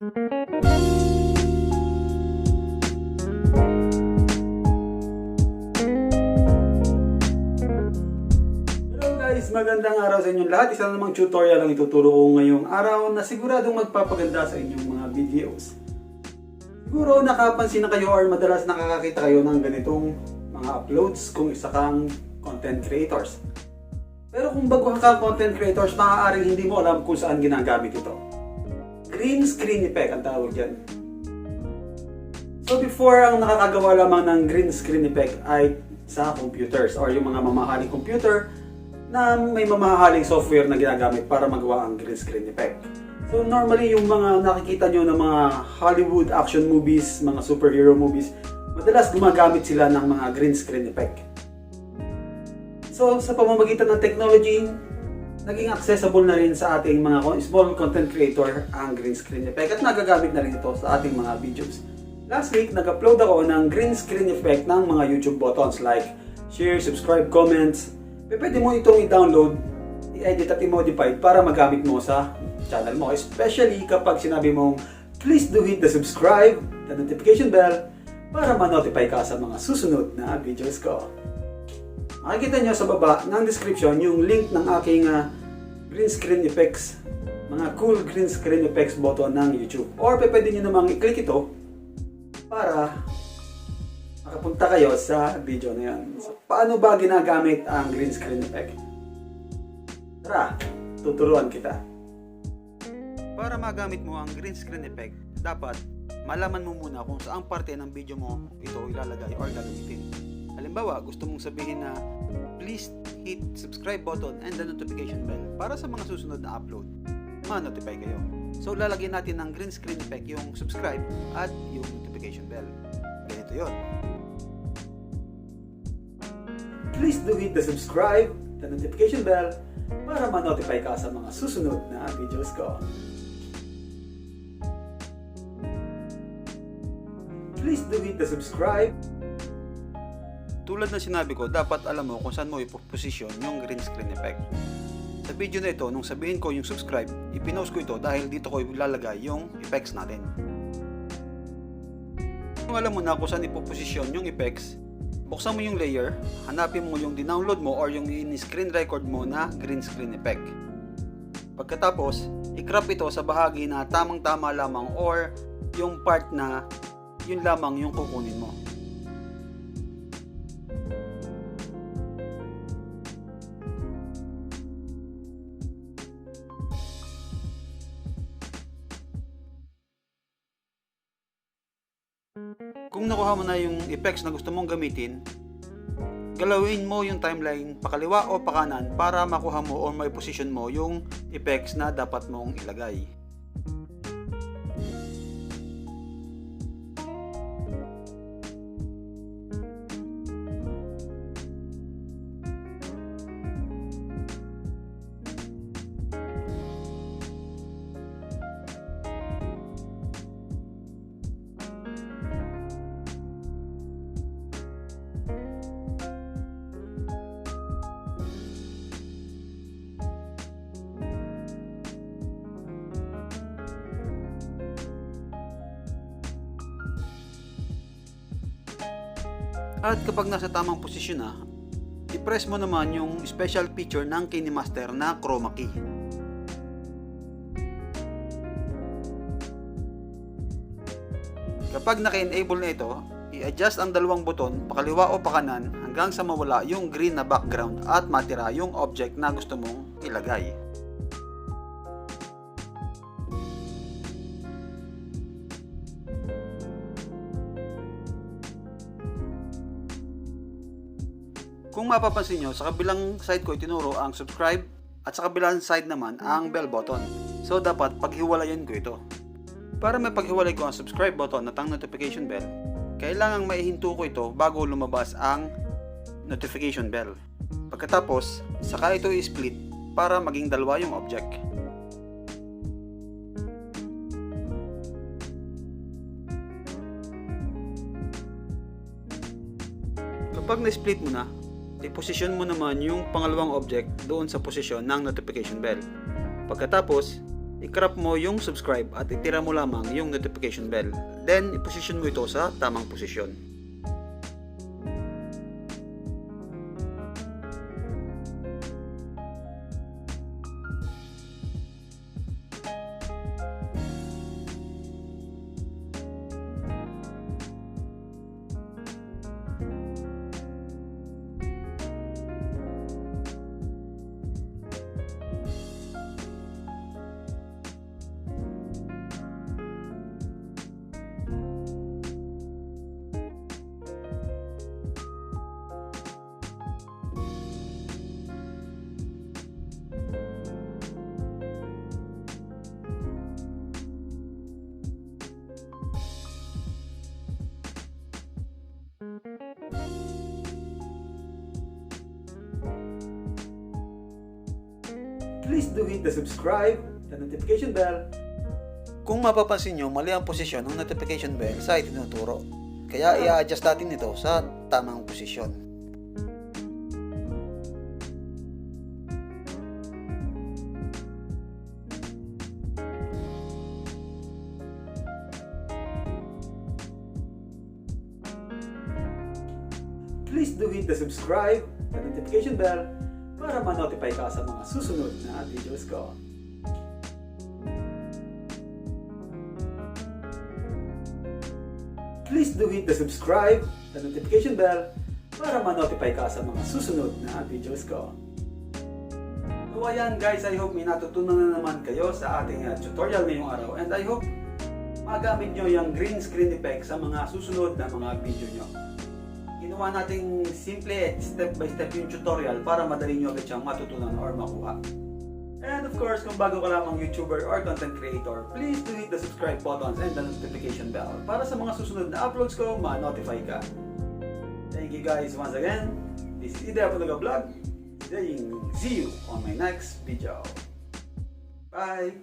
Magandang araw sa inyong lahat. Isa na namang tutorial ang ituturo ko ngayong araw na siguradong magpapaganda sa inyong mga videos. Siguro nakapansin na kayo or madalas nakakakita kayo ng ganitong mga uploads kung isa kang content creators. Pero kung bago kang content creators, maaaring hindi mo alam kung saan ginagamit ito. Green screen effect ang tawag dyan. So before, ang nakakagawa lamang ng green screen effect ay sa computers or yung mga mamahaling computer na may mamahaling software na ginagamit para magawa ang green screen effect. So normally yung mga nakikita nyo ng mga Hollywood action movies, mga superhero movies, madalas gumagamit sila ng mga green screen effect. So sa pamamagitan ng technology, naging accessible na rin sa ating mga small content creator ang green screen effect at nagagamit na rin ito sa ating mga videos. Last week, nag-upload ako ng green screen effect ng mga YouTube buttons like share, subscribe, comments. Pwede mo itong i-download, i-edit at i-modify para magamit mo sa channel mo. Especially kapag sinabi mong, please do hit the subscribe, the notification bell, para ma-notify ka sa mga susunod na videos ko. Makikita nyo sa baba ng description yung link ng aking green screen effects, mga cool green screen effects button ng YouTube. Or pwede nyo namang i-click ito para makapunta kayo sa video na yan. So, paano ba ginagamit ang green screen effect? Tara, tuturuan kita. Para magamit mo ang green screen effect, dapat malaman mo muna kung saang parte ng video mo ito ilalagay or gagamitin. Halimbawa, gusto mong sabihin na please hit subscribe button and the notification bell para sa mga susunod na upload, ma-notify kayo. So, lalagyan natin ng green screen effect yung subscribe at yung notification bell. Ganito yon. Please do hit the subscribe, the notification bell, para ma-notify ka sa mga susunod na videos ko. Please do hit the subscribe. Tulad na sinabi ko, dapat alam mo kung saan mo ipoposisyon yung green screen effect. Sa video na ito, nung sabihin ko yung subscribe, ipinost ko ito dahil dito ko ilalagay yung effects natin. Kung alam mo na kung saan ipoposisyon yung effects, buksan mo yung layer, hanapin mo yung dinownload mo or yung in-screen record mo na green screen effect. Pagkatapos, i-crop ito sa bahagi na tamang-tama lamang or yung part na yun lamang yung kukunin mo. Kung nakuha mo na yung effects na gusto mong gamitin, galawin mo yung timeline pakaliwa o pakanan para makuha mo o may position mo yung effects na dapat mong ilagay. At kapag nasa tamang posisyon na, i-press mo naman yung special feature ng KineMaster na Chroma key. Kapag naka-enable na ito, i-adjust ang dalawang buton, pakaliwa o pakanan, hanggang sa mawala yung green na background at matira yung object na gusto mong ilagay. Kung mapapansin nyo, sa kabilang side ko itinuro ang subscribe at sa kabilang side naman ang bell button. So dapat paghiwalayan ko ito. Para may paghiwalay ko ang subscribe button at ang notification bell, kailangang maihinto ko ito bago lumabas ang notification bell. Pagkatapos, saka ito i-split para maging dalawa yung object. Kapag na-split mo na, i-position mo naman yung pangalawang object doon sa posisyon ng notification bell. Pagkatapos, i-crop mo yung subscribe at itira mo lamang yung notification bell. Then, i-position mo ito sa tamang posisyon. Please do hit the subscribe, the notification bell. Kung mapapansin nyo, mali ang posisyon ng notification bell sa itinuturo. Kaya i-adjust natin ito sa tamang posisyon. Please do hit the subscribe, the notification bell, para ma-notify ka sa mga susunod na videos ko. Please do hit the subscribe, the notification bell, para ma-notify ka sa mga susunod na videos ko. So ayan guys, I hope may natutunan na naman kayo sa ating tutorial ngayong araw, and I hope magamit nyo yung green screen effect sa mga susunod na mga video nyo. Ginawa nating simple step by step yung tutorial para madali nyo agad siyang matutunan or makuha. And of course, kung bago ka lamang YouTuber or content creator, please do hit the subscribe buttons and the notification bell para sa mga susunod na uploads ko, ma-notify ka. Thank you guys once again. This is Ide Apologa Vlog, saying see you on my next video. Bye!